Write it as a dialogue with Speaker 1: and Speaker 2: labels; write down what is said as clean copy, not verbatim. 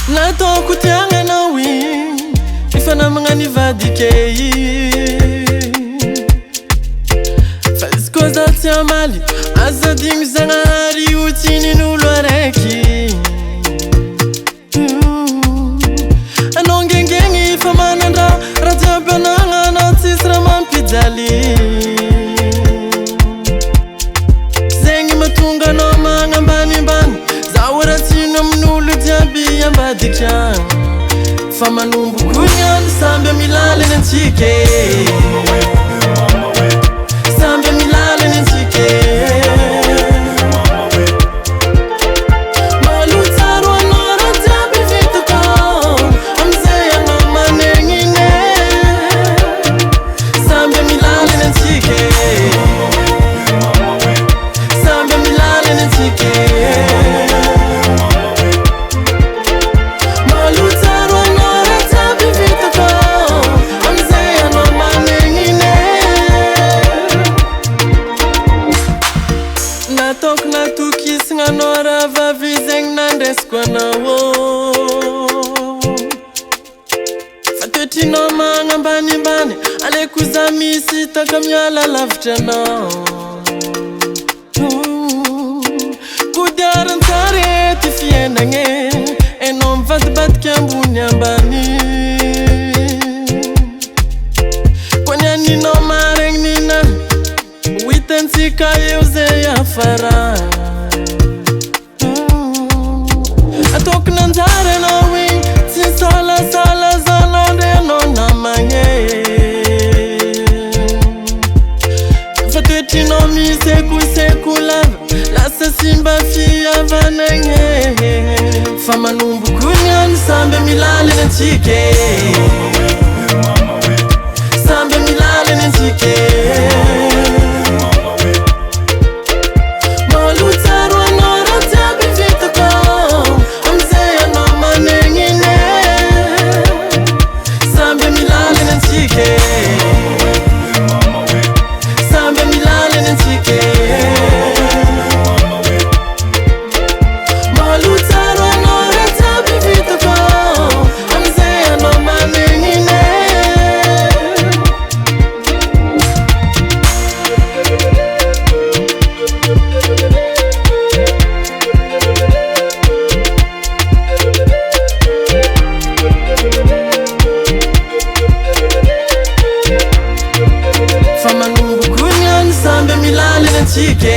Speaker 1: Natoko tiagna anao efa namagna vadikey fa izy koa za tsy amaly azadigno zagnahary io tinin'olo araiky anao ngengegny fa manandraha raha jiaby anagna anao tsisy raha mampijaly zegny mahatonga anao magnambanimbany zaho raha tsino amin'olo jiaby ambadika fa manomboko niany samby milalany antsika samby milalany antsika malotsaro anao raha jiaby vitako amizay anao manegnine samby milalany antsika samby milalany antsika Natoko natokisagna anao raha vavy zegny nandresiko anao fa toetrinao magnambanimbany aleko za misy taka miala lavitra anao kodiaran-tsara ety fiainagny enao mivadibadika ambony ambany koa nianinao maregny ninany hitantsika eo zay afara atoko nanjary anao igny tsy salasala zanao ndre anao namagny fa toetrinao misekoseko lava lasa simba fihavanagny fa manomboko niany samby milalany antsika samby milalany antsika Sambe milalany antsika